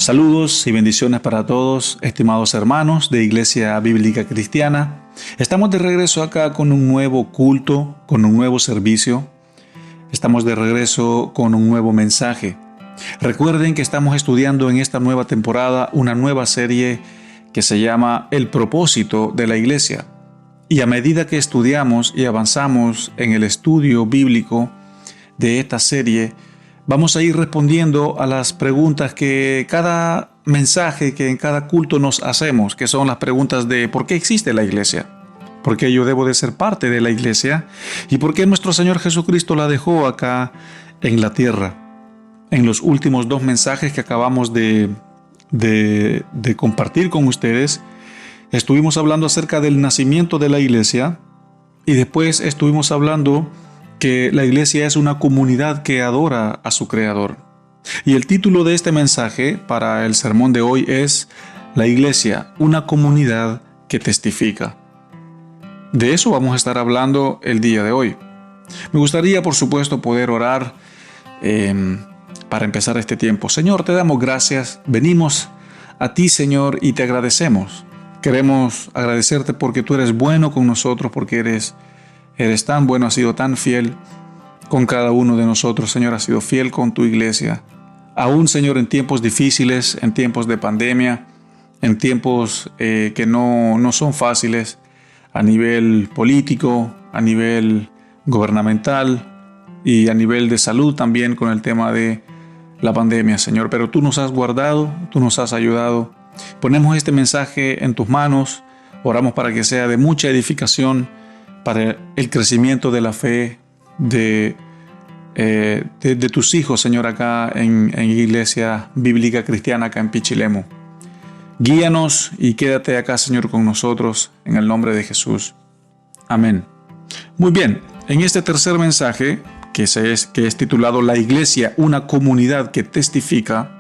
Saludos y bendiciones para todos, estimados hermanos de Iglesia Bíblica Cristiana. Estamos de regreso acá con un nuevo culto, con un nuevo servicio. Estamos de regreso con un nuevo mensaje. Recuerden que estamos estudiando en esta nueva temporada una nueva serie que se llama El propósito de la Iglesia. Y a medida que estudiamos y avanzamos en el estudio bíblico de esta serie, vamos a ir respondiendo a las preguntas que cada mensaje, que en cada culto nos hacemos, que son las preguntas de ¿por qué existe la iglesia? ¿Por qué yo debo de ser parte de la iglesia? ¿Y por qué nuestro Señor Jesucristo la dejó acá en la tierra? En los últimos dos mensajes que acabamos de compartir con ustedes, estuvimos hablando acerca del nacimiento de la iglesia y después estuvimos hablando que la iglesia es una comunidad que adora a su Creador. Y el título de este mensaje para el sermón de hoy es La iglesia, una comunidad que testifica. De eso vamos a estar hablando el día de hoy. Me gustaría, por supuesto, poder orar para empezar este tiempo. Señor, te damos gracias. Venimos a ti, Señor, y te agradecemos. Queremos agradecerte porque tú eres bueno con nosotros, porque eres tan bueno, has sido tan fiel con cada uno de nosotros, Señor, has sido fiel con tu iglesia. Aún, Señor, en tiempos difíciles, en tiempos de pandemia, en tiempos que no son fáciles a nivel político, a nivel gubernamental y a nivel de salud también con el tema de la pandemia, Señor. Pero tú nos has guardado, tú nos has ayudado. Ponemos este mensaje en tus manos, oramos para que sea de mucha edificación para el crecimiento de la fe de tus hijos, Señor, acá en Iglesia Bíblica Cristiana, acá en Pichilemu. Guíanos y quédate acá, Señor, con nosotros, en el nombre de Jesús. Amén. Muy bien, en este tercer mensaje, que es titulado La iglesia, una comunidad que testifica,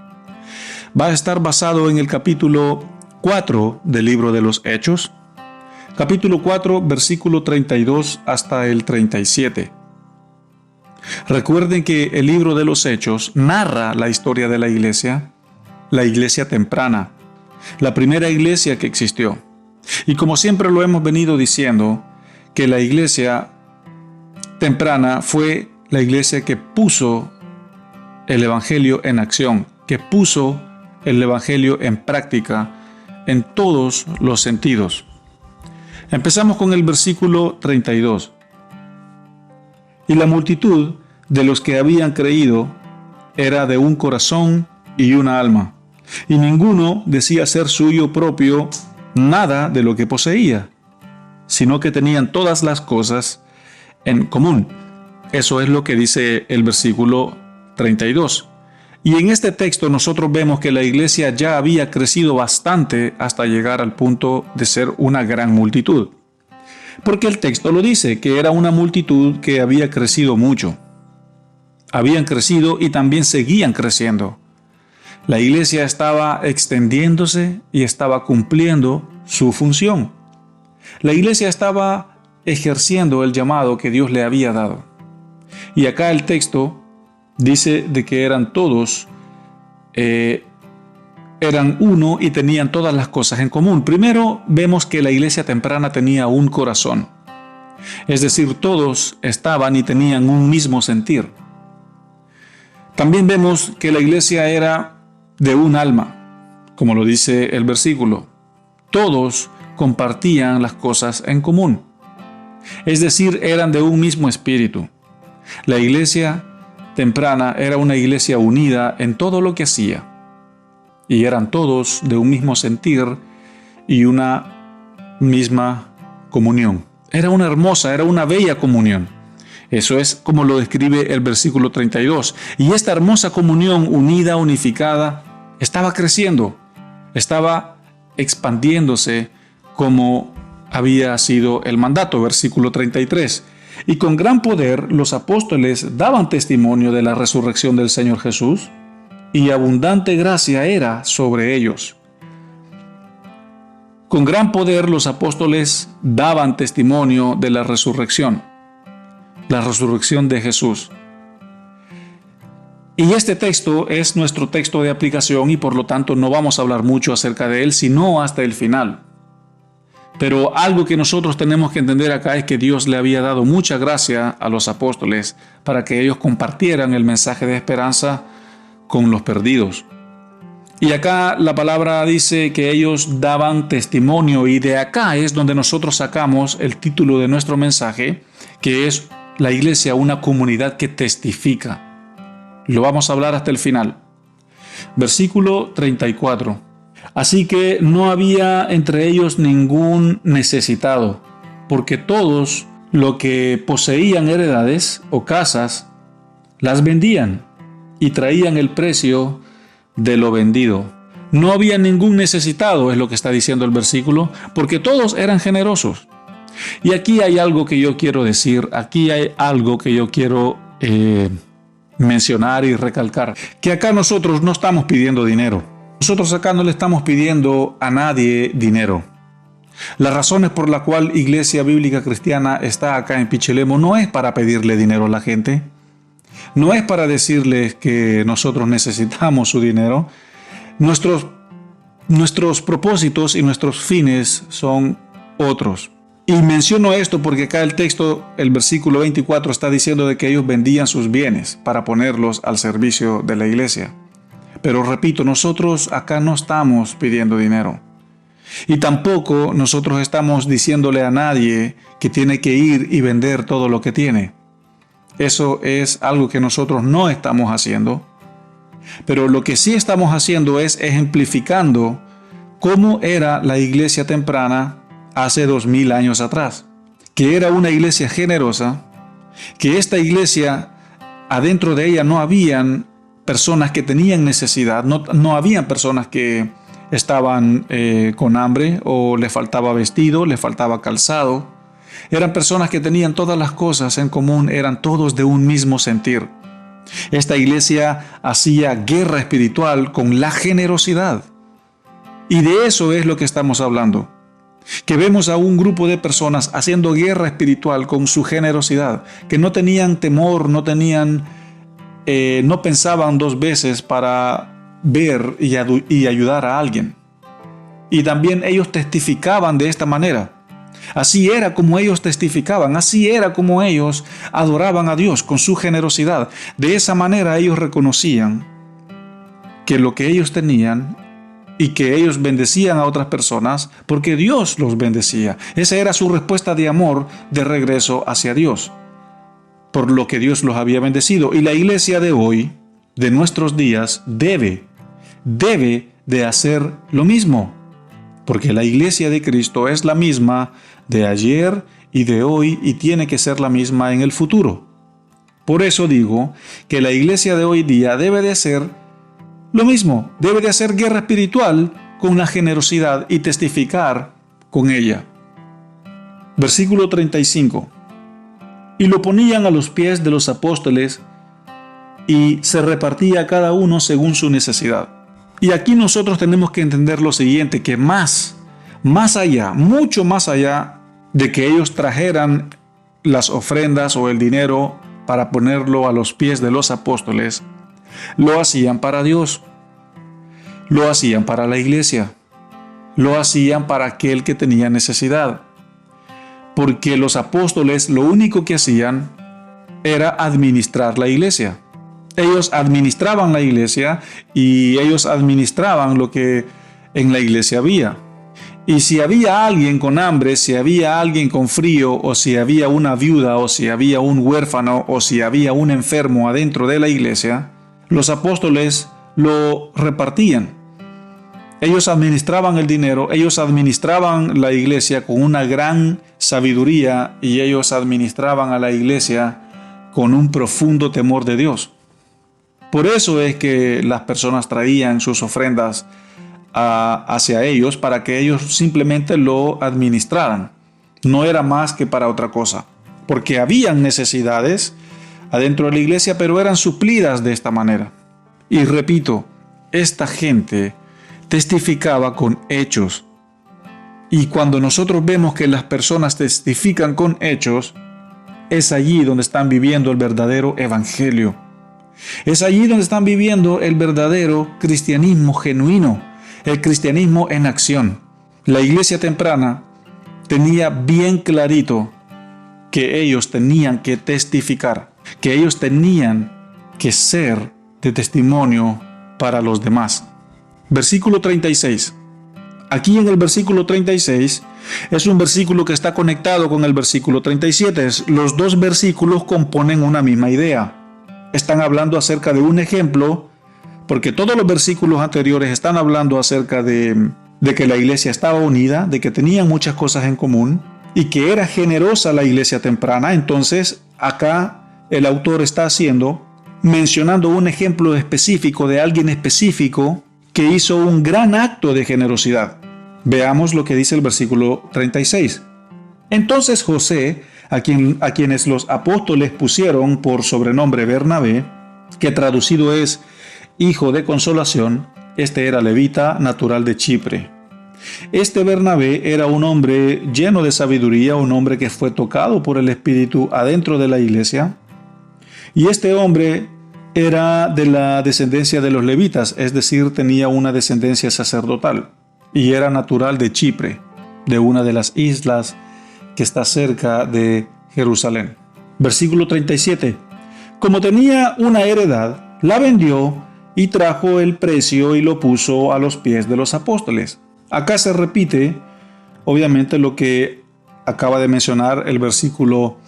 va a estar basado en el capítulo 4 del libro de los Hechos, capítulo 4, versículo 32 hasta el 37. Recuerden que el libro de los Hechos narra la historia de la iglesia temprana, la primera iglesia que existió. Y como siempre lo hemos venido diciendo, que la iglesia temprana fue la iglesia que puso el evangelio en acción, que puso el evangelio en práctica en todos los sentidos. Empezamos con el versículo 32. Y la multitud de los que habían creído era de un corazón y una alma, y ninguno decía ser suyo propio nada de lo que poseía, sino que tenían todas las cosas en común. Eso es lo que dice el versículo 32. Y en este texto nosotros vemos que la iglesia ya había crecido bastante hasta llegar al punto de ser una gran multitud. Porque el texto lo dice, que era una multitud que había crecido mucho. Habían crecido y también seguían creciendo. La iglesia estaba extendiéndose y estaba cumpliendo su función. La iglesia estaba ejerciendo el llamado que Dios le había dado. Y acá el texto dice de que eran todos, eran uno y tenían todas las cosas en común. Primero vemos que la iglesia temprana tenía un corazón. Es decir, todos estaban y tenían un mismo sentir. También vemos que la iglesia era de un alma, como lo dice el versículo. Todos compartían las cosas en común. Es decir, eran de un mismo espíritu. La iglesia temprana era una iglesia unida en todo lo que hacía. Y eran todos de un mismo sentir y una misma comunión. Era una bella comunión. Eso es como lo describe el versículo 32. Y esta hermosa comunión unida, unificada, estaba creciendo, estaba expandiéndose como había sido el mandato, versículo 33. Y con gran poder los apóstoles daban testimonio de la resurrección del Señor Jesús, y abundante gracia era sobre ellos. Con gran poder los apóstoles daban testimonio de la resurrección de Jesús. Y este texto es nuestro texto de aplicación y por lo tanto no vamos a hablar mucho acerca de él, sino hasta el final. Pero algo que nosotros tenemos que entender acá es que Dios le había dado mucha gracia a los apóstoles para que ellos compartieran el mensaje de esperanza con los perdidos. Y acá la palabra dice que ellos daban testimonio, y de acá es donde nosotros sacamos el título de nuestro mensaje, que es la iglesia, una comunidad que testifica. Lo vamos a hablar hasta el final. Versículo 34. Así que no había entre ellos ningún necesitado, porque todos lo que poseían heredades o casas, las vendían y traían el precio de lo vendido. No había ningún necesitado, es lo que está diciendo el versículo, porque todos eran generosos. Y aquí hay algo que yo quiero decir, aquí hay algo que yo quiero mencionar y recalcar, que acá nosotros no estamos pidiendo dinero. Nosotros acá no le estamos pidiendo a nadie dinero. Las razones por la cual Iglesia Bíblica Cristiana está acá en Pichilemu no es para pedirle dinero a la gente, no es para decirles que nosotros necesitamos su dinero. Nuestros propósitos y nuestros fines son otros. Y menciono esto porque acá el texto, el versículo 24, está diciendo de que ellos vendían sus bienes para ponerlos al servicio de la iglesia. Pero repito, nosotros acá no estamos pidiendo dinero. Y tampoco nosotros estamos diciéndole a nadie que tiene que ir y vender todo lo que tiene. Eso es algo que nosotros no estamos haciendo. Pero lo que sí estamos haciendo es ejemplificando cómo era la iglesia temprana hace 2000 años atrás. Que era una iglesia generosa, que esta iglesia, adentro de ella no habían personas que tenían necesidad, no habían personas que estaban con hambre o les faltaba vestido, les faltaba calzado. Eran personas que tenían todas las cosas en común, eran todos de un mismo sentir. Esta iglesia hacía guerra espiritual con la generosidad. Y de eso es lo que estamos hablando. Que vemos a un grupo de personas haciendo guerra espiritual con su generosidad, que no tenían temor, no pensaban dos veces para ver y ayudar a alguien. Y también ellos testificaban de esta manera. Así era como ellos testificaban, así era como ellos adoraban a Dios con su generosidad. De esa manera ellos reconocían que lo que ellos tenían y que ellos bendecían a otras personas porque Dios los bendecía. Esa era su respuesta de amor de regreso hacia Dios, por lo que Dios los había bendecido. Y la iglesia de hoy, de nuestros días, debe de hacer lo mismo, porque la iglesia de Cristo es la misma de ayer y de hoy y tiene que ser la misma en el futuro. Por eso digo que la iglesia de hoy día debe de hacer lo mismo, debe de hacer guerra espiritual con la generosidad y testificar con ella. Versículo 35. Y lo ponían a los pies de los apóstoles y se repartía a cada uno según su necesidad. Y aquí nosotros tenemos que entender lo siguiente, que más allá, mucho más allá de que ellos trajeran las ofrendas o el dinero para ponerlo a los pies de los apóstoles, lo hacían para Dios, lo hacían para la iglesia, lo hacían para aquel que tenía necesidad. Porque los apóstoles lo único que hacían era administrar la iglesia. Ellos administraban la iglesia y ellos administraban lo que en la iglesia había. Y si había alguien con hambre, si había alguien con frío, o si había una viuda, o si había un huérfano, o si había un enfermo adentro de la iglesia, los apóstoles lo repartían. Ellos administraban el dinero, ellos administraban la iglesia con una gran sabiduría y ellos administraban a la iglesia con un profundo temor de Dios. Por eso es que las personas traían sus ofrendas hacia ellos para que ellos simplemente lo administraran. No era más que para otra cosa, porque habían necesidades adentro de la iglesia, pero eran suplidas de esta manera. Y repito, esta gente testificaba con hechos. Y cuando nosotros vemos que las personas testifican con hechos, es allí donde están viviendo el verdadero evangelio. Es allí donde están viviendo el verdadero cristianismo genuino, el cristianismo en acción. La iglesia temprana tenía bien clarito que ellos tenían que testificar, que ellos tenían que ser de testimonio para los demás. Versículo 36. Aquí en el versículo 36 es un versículo que está conectado con el versículo 37. Los dos versículos componen una misma idea. Están hablando acerca de un ejemplo, porque todos los versículos anteriores están hablando acerca de que la iglesia estaba unida, de que tenían muchas cosas en común y que era generosa la iglesia temprana. Entonces, acá el autor está mencionando un ejemplo específico de alguien específico que hizo un gran acto de generosidad. Veamos lo que dice el versículo 36. Entonces José, a quienes los apóstoles pusieron por sobrenombre Bernabé, que traducido es hijo de consolación, este era levita, natural de Chipre. Este Bernabé era un hombre lleno de sabiduría, un hombre que fue tocado por el Espíritu adentro de la iglesia. Y este hombre era de la descendencia de los levitas, es decir, tenía una descendencia sacerdotal. Y era natural de Chipre, de una de las islas que está cerca de Jerusalén. Versículo 37. Como tenía una heredad, la vendió y trajo el precio y lo puso a los pies de los apóstoles. Acá se repite, obviamente, lo que acaba de mencionar el versículo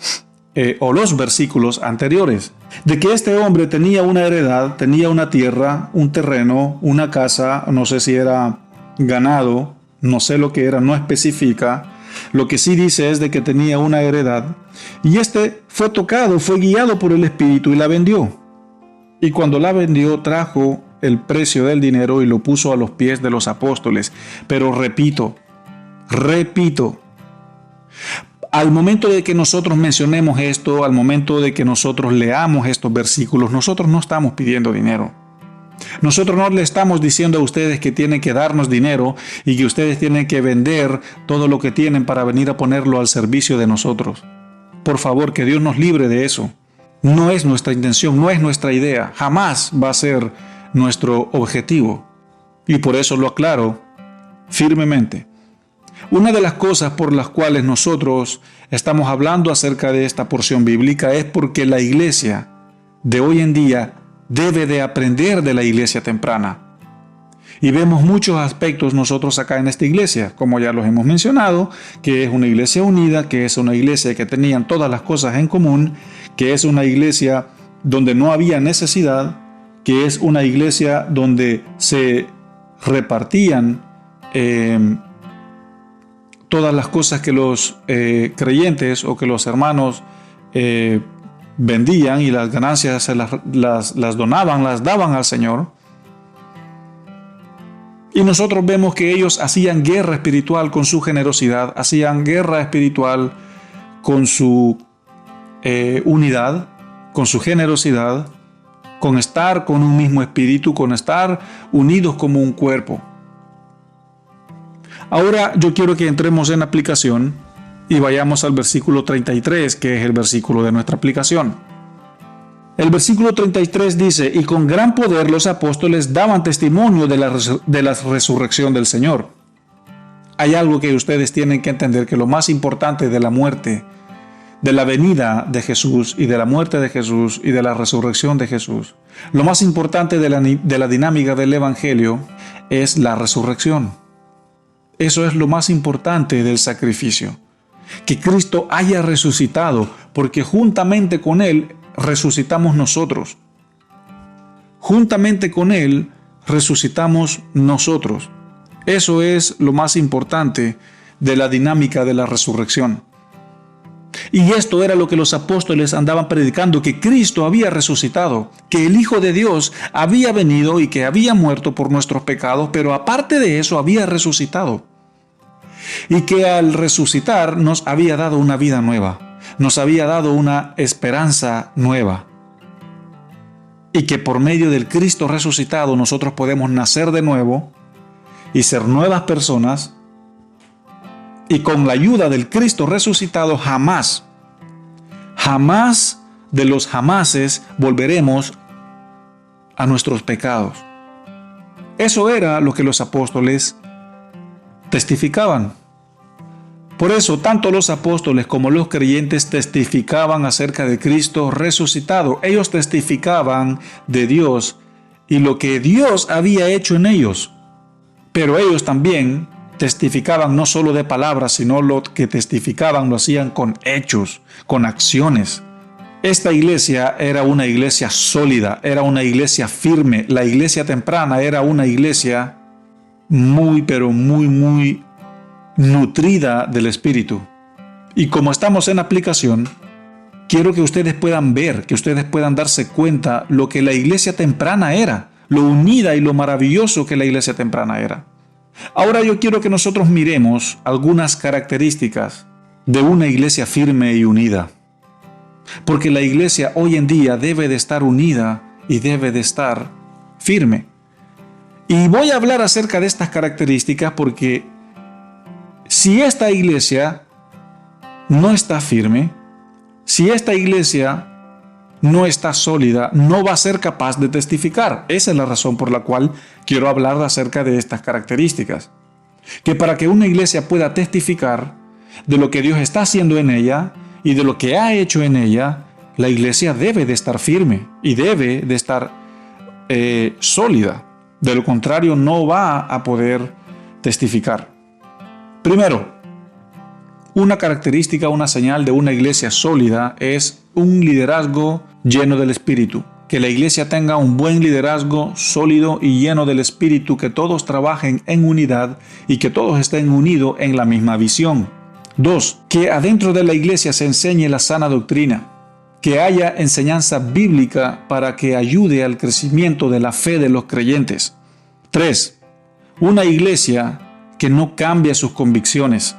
o los versículos anteriores, de que este hombre tenía una heredad, tenía una tierra, un terreno, una casa, no sé si era ganado, no sé lo que era, no especifica. Lo que sí dice es de que tenía una heredad y este fue tocado, fue guiado por el Espíritu y la vendió. Y cuando la vendió trajo el precio del dinero y lo puso a los pies de los apóstoles. Pero repito, al momento de que nosotros mencionemos esto, al momento de que nosotros leamos estos versículos, nosotros no estamos pidiendo dinero. Nosotros no le estamos diciendo a ustedes que tienen que darnos dinero y que ustedes tienen que vender todo lo que tienen para venir a ponerlo al servicio de nosotros. Por favor, que Dios nos libre de eso. No es nuestra intención, no es nuestra idea. Jamás va a ser nuestro objetivo. Y por eso lo aclaro firmemente. Una de las cosas por las cuales nosotros estamos hablando acerca de esta porción bíblica es porque la iglesia de hoy en día debe de aprender de la iglesia temprana. Y vemos muchos aspectos nosotros acá en esta iglesia, como ya los hemos mencionado, que es una iglesia unida, que es una iglesia que tenían todas las cosas en común, que es una iglesia donde no había necesidad, que es una iglesia donde se repartían todas las cosas que los creyentes o que los hermanos vendían y las ganancias se las donaban, las daban al Señor. Y nosotros vemos que ellos hacían guerra espiritual con su generosidad, hacían guerra espiritual con su unidad, con su generosidad, con estar con un mismo espíritu, con estar unidos como un cuerpo. Ahora yo quiero que entremos en aplicación y vayamos al versículo 33, que es el versículo de nuestra aplicación. El versículo 33 dice: y con gran poder los apóstoles daban testimonio de la resurrección del Señor. Hay algo que ustedes tienen que entender, que lo más importante de la muerte, de la venida de Jesús y de la muerte de Jesús y de la resurrección de Jesús, lo más importante de la dinámica del Evangelio es la resurrección. Eso es lo más importante del sacrificio. Que Cristo haya resucitado, porque juntamente con Él resucitamos nosotros. Juntamente con Él resucitamos nosotros. Eso es lo más importante de la dinámica de la resurrección. Y esto era lo que los apóstoles andaban predicando, que Cristo había resucitado, que el Hijo de Dios había venido y que había muerto por nuestros pecados, pero aparte de eso había resucitado. Y que al resucitar nos había dado una vida nueva, nos había dado una esperanza nueva. Y que por medio del Cristo resucitado nosotros podemos nacer de nuevo y ser nuevas personas. Y con la ayuda del Cristo resucitado jamás de los jamases volveremos a nuestros pecados. Eso era lo que los apóstoles testificaban. Por eso, tanto los apóstoles como los creyentes testificaban acerca de Cristo resucitado. Ellos testificaban de Dios y lo que Dios había hecho en ellos. Pero ellos también testificaban no solo de palabras, sino lo que testificaban lo hacían con hechos, con acciones. Esta iglesia era una iglesia sólida, era una iglesia firme. La iglesia temprana era una iglesia muy nutrida del Espíritu. Y como estamos en aplicación, quiero que ustedes puedan ver, que ustedes puedan darse cuenta lo que la iglesia temprana era, lo unida y lo maravilloso que la iglesia temprana era. Ahora yo quiero que nosotros miremos algunas características de una iglesia firme y unida. Porque la iglesia hoy en día debe de estar unida y debe de estar firme. Y voy a hablar acerca de estas características porque si esta iglesia no está firme, si esta iglesia no está sólida, no va a ser capaz de testificar. Esa es la razón por la cual quiero hablar acerca de estas características. Que para que una iglesia pueda testificar de lo que Dios está haciendo en ella y de lo que ha hecho en ella, la iglesia debe de estar firme y debe de estar sólida. De lo contrario, no va a poder testificar. Primero, una característica, una señal de una iglesia sólida es un liderazgo lleno del Espíritu. Que la iglesia tenga un buen liderazgo sólido y lleno del Espíritu, que todos trabajen en unidad y que todos estén unidos en la misma visión. 2. Que adentro de la iglesia se enseñe la sana doctrina. Que haya enseñanza bíblica para que ayude al crecimiento de la fe de los creyentes. 3. Una iglesia que no cambia sus convicciones.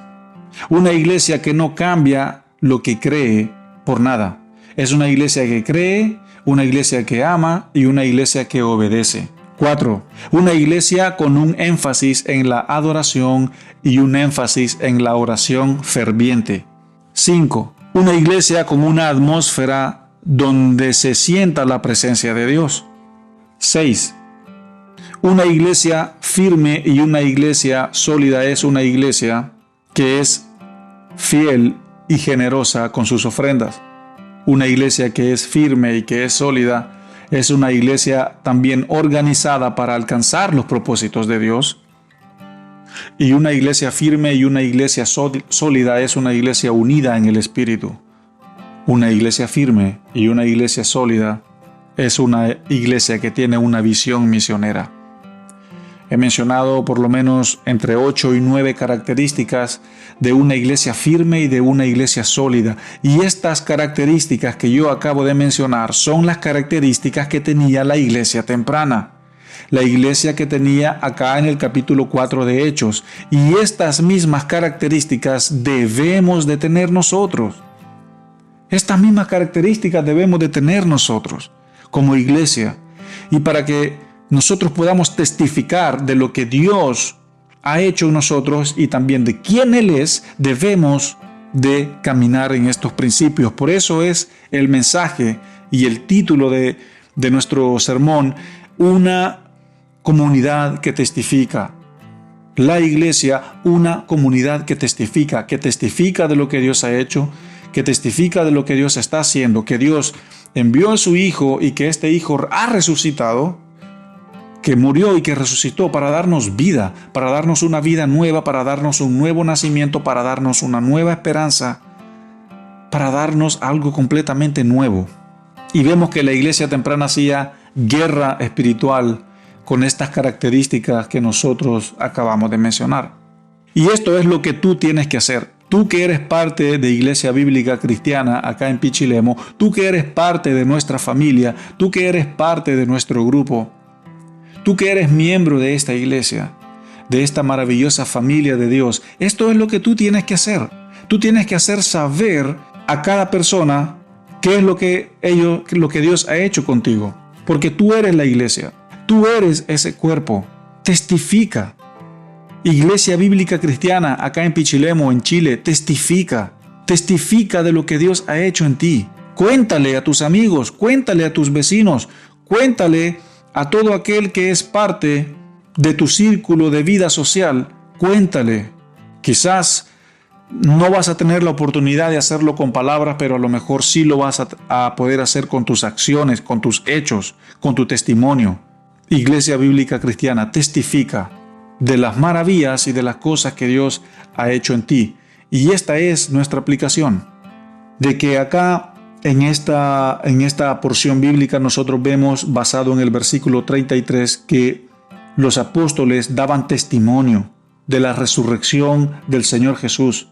Una iglesia que no cambia lo que cree por nada. Es una iglesia que cree, una iglesia que ama y una iglesia que obedece. 4. Una iglesia con un énfasis en la adoración y un énfasis en la oración ferviente. 5. Una iglesia con una atmósfera donde se sienta la presencia de Dios. 6. Una iglesia firme y una iglesia sólida es una iglesia que es fiel y generosa con sus ofrendas. Una iglesia que es firme y que es sólida es una iglesia también organizada para alcanzar los propósitos de Dios. Y una iglesia firme y una iglesia sólida es una iglesia unida en el Espíritu. Una iglesia firme y una iglesia sólida es una iglesia que tiene una visión misionera. He mencionado por lo menos entre 8 y 9 características de una iglesia firme y de una iglesia sólida. Y estas características que yo acabo de mencionar son las características que tenía la iglesia temprana. La iglesia que tenía acá en el capítulo 4 de Hechos. Y estas mismas características debemos de tener nosotros. Estas mismas características debemos de tener nosotros como iglesia. Y para que nosotros podamos testificar de lo que Dios ha hecho en nosotros y también de quién Él es, debemos de caminar en estos principios. Por eso es el mensaje y el título de nuestro sermón, una comunidad que testifica. La iglesia, una comunidad que testifica de lo que Dios ha hecho, que testifica de lo que Dios está haciendo, que Dios envió a su Hijo y que este Hijo ha resucitado, que murió y que resucitó para darnos vida, para darnos una vida nueva, para darnos un nuevo nacimiento, para darnos una nueva esperanza, para darnos algo completamente nuevo. Y vemos que la iglesia temprana hacía guerra espiritual con estas características que nosotros acabamos de mencionar. Y esto es lo que tú tienes que hacer. Tú que eres parte de Iglesia Bíblica Cristiana acá en Pichilemu, tú que eres parte de nuestra familia, tú que eres parte de nuestro grupo, tú que eres miembro de esta iglesia, de esta maravillosa familia de Dios, esto es lo que tú tienes que hacer. Tú tienes que hacer saber a cada persona qué es lo que Dios ha hecho contigo. Porque tú eres la iglesia, tú eres ese cuerpo. Testifica. Iglesia Bíblica Cristiana acá en Pichilemu, en Chile, testifica. Testifica de lo que Dios ha hecho en ti. Cuéntale a tus amigos, cuéntale a tus vecinos, cuéntale A todo aquel que es parte de tu círculo de vida social, cuéntale. Quizás no vas a tener la oportunidad de hacerlo con palabras, pero a lo mejor sí lo vas a poder hacer con tus acciones, con tus hechos, con tu testimonio. Iglesia Bíblica Cristiana, testifica de las maravillas y de las cosas que Dios ha hecho en ti. Y esta es nuestra aplicación, de que acá en esta porción bíblica nosotros vemos, basado en el versículo 33, que los apóstoles daban testimonio de la resurrección del Señor Jesús.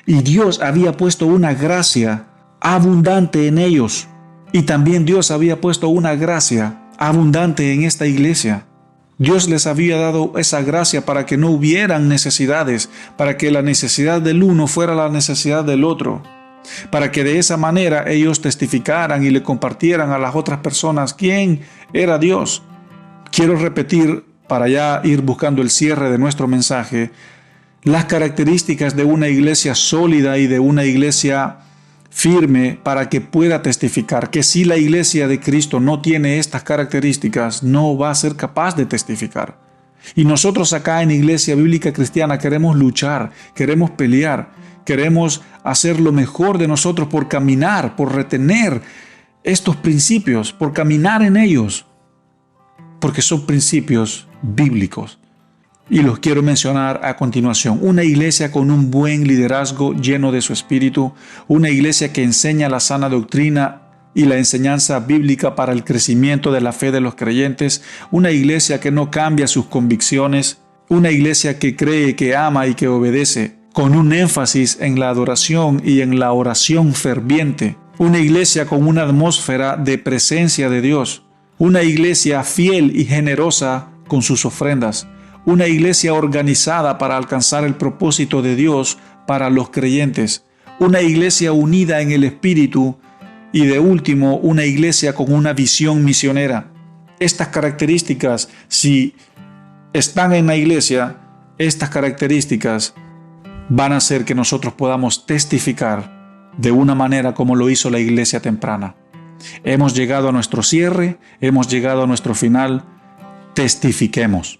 Y Dios había puesto una gracia abundante en ellos. Y también Dios había puesto una gracia abundante en esta iglesia. Dios les había dado esa gracia para que no hubieran necesidades, para que la necesidad del uno fuera la necesidad del otro, para que de esa manera ellos testificaran y le compartieran a las otras personas quién era Dios. Quiero repetir, para ya ir buscando el cierre de nuestro mensaje, las características de una iglesia sólida y de una iglesia firme para que pueda testificar, que si la iglesia de Cristo no tiene estas características, no va a ser capaz de testificar. Y nosotros acá en Iglesia Bíblica Cristiana queremos luchar, queremos pelear, queremos hacer lo mejor de nosotros por caminar, por retener estos principios, por caminar en ellos, porque son principios bíblicos. Y los quiero mencionar a continuación. Una iglesia con un buen liderazgo lleno de su espíritu, una iglesia que enseña la sana doctrina y la enseñanza bíblica para el crecimiento de la fe de los creyentes, una iglesia que no cambia sus convicciones, una iglesia que cree, que ama y que obedece, con un énfasis en la adoración y en la oración ferviente, una iglesia con una atmósfera de presencia de Dios, una iglesia fiel y generosa con sus ofrendas, una iglesia organizada para alcanzar el propósito de Dios para los creyentes, una iglesia unida en el Espíritu y de último, una iglesia con una visión misionera. Estas características, si están en la iglesia, estas características van a hacer que nosotros podamos testificar de una manera como lo hizo la iglesia temprana. Hemos llegado a nuestro cierre, hemos llegado a nuestro final. Testifiquemos.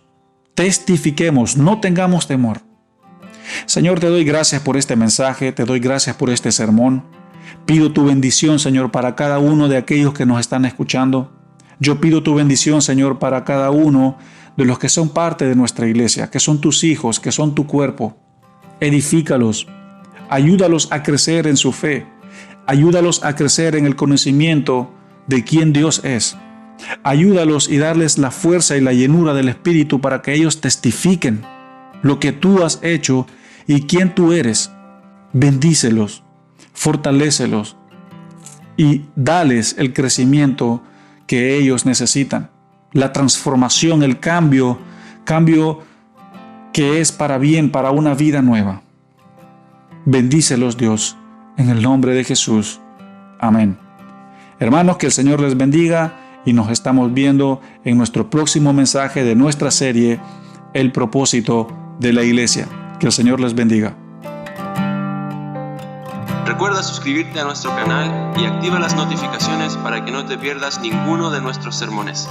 Testifiquemos, no tengamos temor. Señor, te doy gracias por este mensaje, te doy gracias por este sermón. Pido tu bendición, Señor, para cada uno de aquellos que nos están escuchando. Yo pido tu bendición, Señor, para cada uno de los que son parte de nuestra iglesia, que son tus hijos, que son tu cuerpo. Edifícalos, ayúdalos a crecer en su fe, ayúdalos a crecer en el conocimiento de quién Dios es. Ayúdalos y darles la fuerza y la llenura del Espíritu para que ellos testifiquen lo que tú has hecho y quién tú eres. Bendícelos, fortalécelos y dales el crecimiento que ellos necesitan. La transformación, el cambio que es para bien, para una vida nueva. Bendícelos, Dios, en el nombre de Jesús. Amén. Hermanos, que el Señor les bendiga. Y nos estamos viendo en nuestro próximo mensaje de nuestra serie, El propósito de la iglesia. Que el Señor les bendiga. Recuerda suscribirte a nuestro canal y activa las notificaciones para que no te pierdas ninguno de nuestros sermones.